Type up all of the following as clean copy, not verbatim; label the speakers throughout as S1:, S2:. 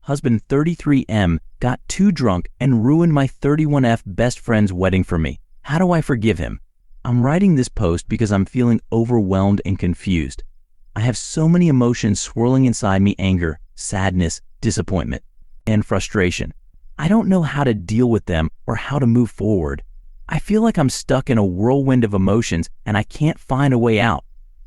S1: husband 33M, got too drunk and ruined my 31F best friend's wedding for me. How do I forgive him? I'm writing this post because I'm feeling overwhelmed and confused. I have so many emotions swirling inside me: anger, sadness, disappointment, and frustration. I don't know how to deal with them or how to move forward. I feel like I'm stuck in a whirlwind of emotions and I can't find a way out.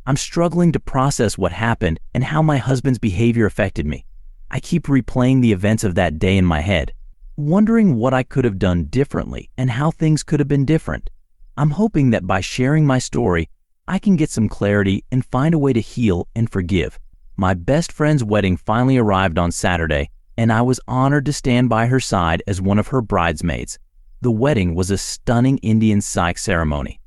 S1: I'm struggling to process what happened and how my husband's behavior affected me. I keep replaying the events of that day in my head, wondering what I could have done differently and how things could have been different. I'm hoping that by sharing my story, I can get some clarity and find a way to heal and forgive. My best friend's wedding finally arrived on Saturday, and I was honored to stand by her side as one of her bridesmaids. The wedding was a stunning Indian Sikh ceremony,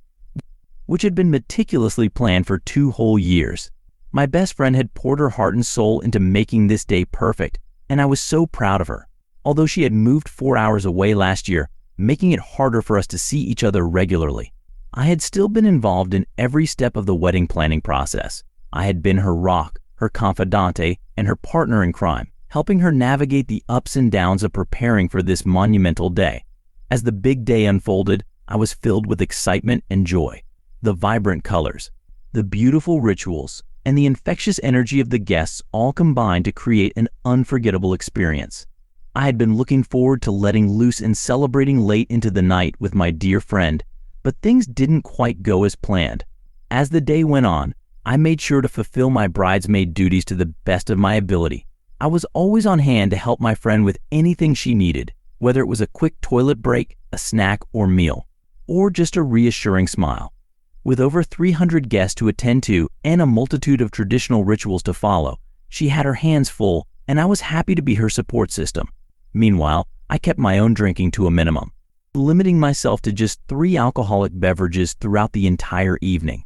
S1: which had been meticulously planned for 2 whole years. My best friend had poured her heart and soul into making this day perfect, and I was so proud of her. Although she had moved 4 hours away last year, making it harder for us to see each other regularly, I had still been involved in every step of the wedding planning process. I had been her rock, her confidante, and her partner in crime, helping her navigate the ups and downs of preparing for this monumental day. As the big day unfolded, I was filled with excitement and joy. The vibrant colors, the beautiful rituals, and the infectious energy of the guests all combined to create an unforgettable experience. I had been looking forward to letting loose and celebrating late into the night with my dear friend, but things didn't quite go as planned. As the day went on, I made sure to fulfill my bridesmaid duties to the best of my ability. I was always on hand to help my friend with anything she needed, whether it was a quick toilet break, a snack or meal, or just a reassuring smile. With over 300 guests to attend to and a multitude of traditional rituals to follow, she had her hands full, and I was happy to be her support system. Meanwhile, I kept my own drinking to a minimum, limiting myself to just 3 alcoholic beverages throughout the entire evening.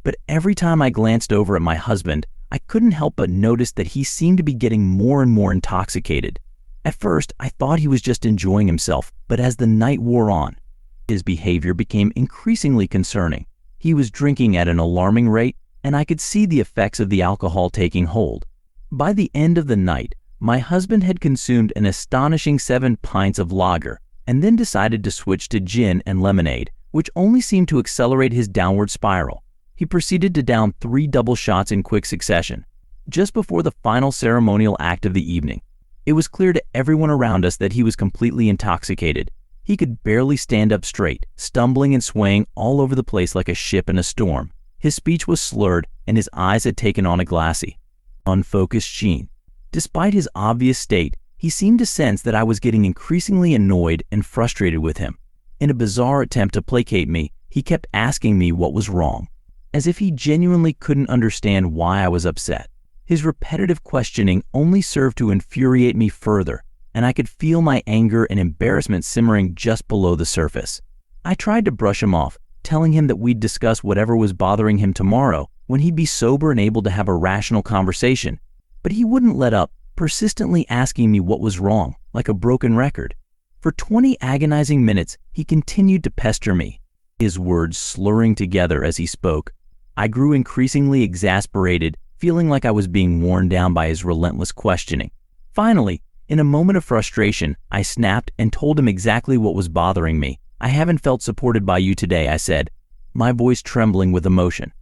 S1: But every time I glanced over at my husband, I couldn't help but notice that he seemed to be getting more and more intoxicated. At first, I thought he was just enjoying himself, but as the night wore on, his behavior became increasingly concerning. He was drinking at an alarming rate, and I could see the effects of the alcohol taking hold. By the end of the night, my husband had consumed an astonishing 7 pints of lager, and then decided to switch to gin and lemonade, which only seemed to accelerate his downward spiral. He proceeded to down 3 double shots in quick succession, just before the final ceremonial act of the evening. It was clear to everyone around us that he was completely intoxicated. He could barely stand up straight, stumbling and swaying all over the place like a ship in a storm. His speech was slurred, and his eyes had taken on a glassy, unfocused sheen. Despite his obvious state, he seemed to sense that I was getting increasingly annoyed and frustrated with him. In a bizarre attempt to placate me, he kept asking me what was wrong, as if he genuinely couldn't understand why I was upset. His repetitive questioning only served to infuriate me further, and I could feel my anger and embarrassment simmering just below the surface. I tried to brush him off, telling him that we'd discuss whatever was bothering him tomorrow when he'd be sober and able to have a rational conversation. But he wouldn't let up, persistently asking me what was wrong, like a broken record. For 20 agonizing minutes, he continued to pester me, his words slurring together as he spoke. I grew increasingly exasperated, feeling like I was being worn down by his relentless questioning. Finally, in a moment of frustration, I snapped and told him exactly what was bothering me. "I haven't felt supported by you today," I said, my voice trembling with emotion.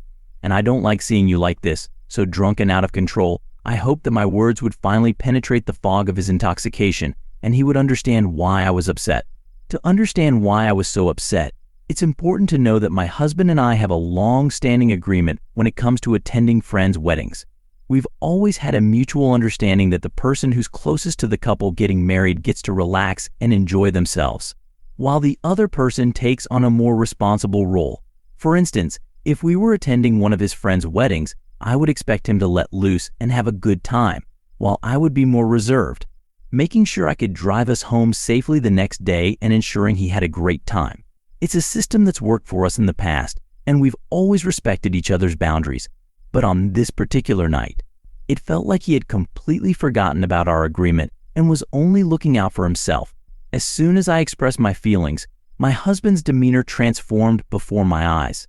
S1: "And I don't like seeing you like this, so drunk and out of control." I hoped that my words would finally penetrate the fog of his intoxication, and he would understand why I was upset. To understand why I was so upset, it's important to know that my husband and I have a long-standing agreement when it comes to attending friends' weddings. We've always had a mutual understanding that the person who's closest to the couple getting married gets to relax and enjoy themselves, while the other person takes on a more responsible role. For instance, if we were attending one of his friends' weddings, I would expect him to let loose and have a good time, while I would be more reserved, making sure I could drive us home safely the next day and ensuring he had a great time. It's a system that's worked for us in the past, and we've always respected each other's boundaries. But on this particular night, it felt like he had completely forgotten about our agreement and was only looking out for himself. As soon as I expressed my feelings, my husband's demeanor transformed before my eyes.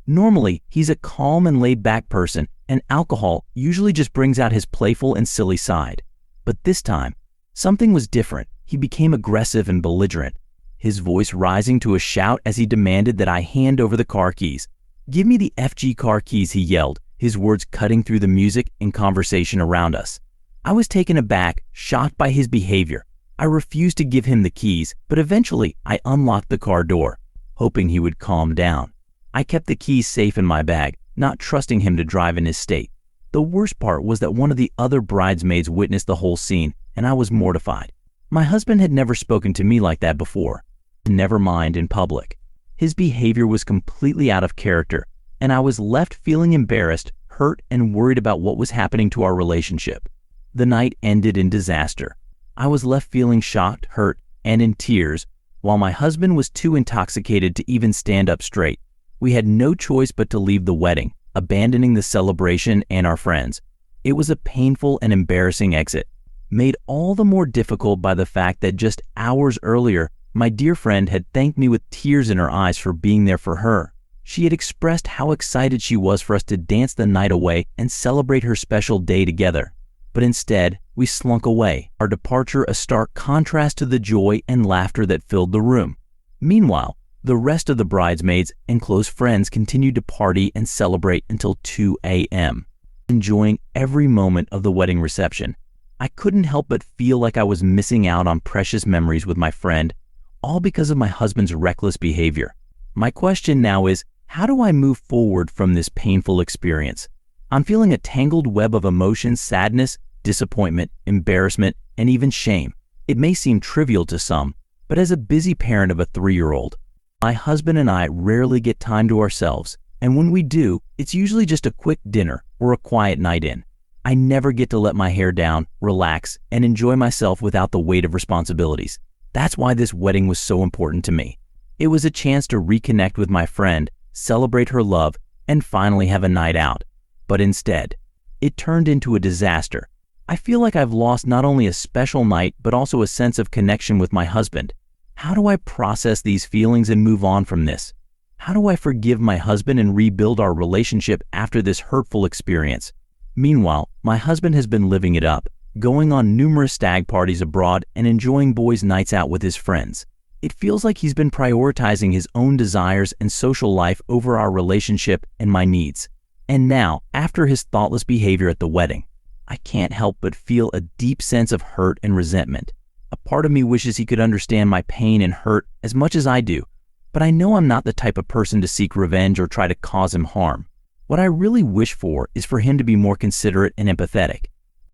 S1: Normally, he's a calm and laid-back person, and alcohol usually just brings out his playful and silly side. But this time, Something was different. He became aggressive and belligerent, his voice rising to a shout as he demanded that I hand over the car keys. "Give me the FG car keys," he yelled, his words cutting through the music and conversation around us. I was taken aback, shocked by his behavior. I refused to give him the keys, but eventually I unlocked the car door, hoping he would calm down. I kept the keys safe in my bag, not trusting him to drive in his state. The worst part was that one of the other bridesmaids witnessed the whole scene, and I was mortified. My husband had never spoken to me like that before, never mind in public. His behavior was completely out of character, and I was left feeling embarrassed, hurt, and worried about what was happening to our relationship. The night ended in disaster. I was left feeling shocked, hurt, and in tears, while my husband was too intoxicated to even stand up straight. We had no choice but to leave the wedding, abandoning the celebration and our friends. It was a painful and embarrassing exit, made all the more difficult by the fact that just hours earlier, my dear friend had thanked me with tears in her eyes for being there for her. She had expressed how excited she was for us to dance the night away and celebrate her special day together. But instead, we slunk away, our departure a stark contrast to the joy and laughter that filled the room. Meanwhile, the rest of the bridesmaids and close friends continued to party and celebrate until 2 a.m., enjoying every moment of the wedding reception. I couldn't help but feel like I was missing out on precious memories with my friend, all because of my husband's reckless behavior. My question now is, how do I move forward from this painful experience? I'm feeling a tangled web of emotions, sadness, disappointment, embarrassment, and even shame. It may seem trivial to some, but as a busy parent of a 3-year-old, my husband and I rarely get time to ourselves, and when we do, it's usually just a quick dinner or a quiet night in. I never get to let my hair down, relax, and enjoy myself without the weight of responsibilities. That's why this wedding was so important to me. It was a chance to reconnect with my friend, celebrate her love, and finally have a night out. But instead, it turned into a disaster. I feel like I've lost not only a special night, but also a sense of connection with my husband. How do I process these feelings and move on from this? How do I forgive my husband and rebuild our relationship after this hurtful experience? Meanwhile, my husband has been living it up, going on numerous stag parties abroad and enjoying boys' nights out with his friends. It feels like he's been prioritizing his own desires and social life over our relationship and my needs. And now, after his thoughtless behavior at the wedding, I can't help but feel a deep sense of hurt and resentment. A part of me wishes he could understand my pain and hurt as much as I do, but I know I'm not the type of person to seek revenge or try to cause him harm. What I really wish for is for him to be more considerate and empathetic,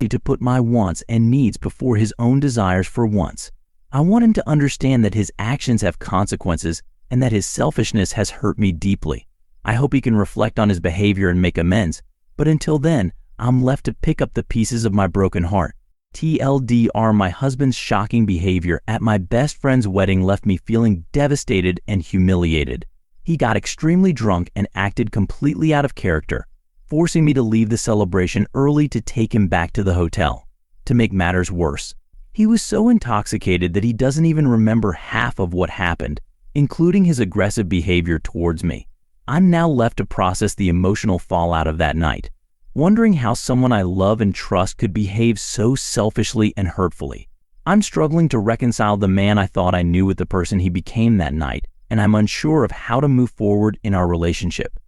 S1: to put my wants and needs before his own desires for once. I want him to understand that his actions have consequences and that his selfishness has hurt me deeply. I hope he can reflect on his behavior and make amends, but until then, I'm left to pick up the pieces of my broken heart. TLDR, my husband's shocking behavior at my best friend's wedding left me feeling devastated and humiliated. He got extremely drunk and acted completely out of character, forcing me to leave the celebration early to take him back to the hotel. To make matters worse, he was so intoxicated that he doesn't even remember half of what happened, including his aggressive behavior towards me. I'm now left to process the emotional fallout of that night, wondering how someone I love and trust could behave so selfishly and hurtfully. I'm struggling to reconcile the man I thought I knew with the person he became that night, and I'm unsure of how to move forward in our relationship.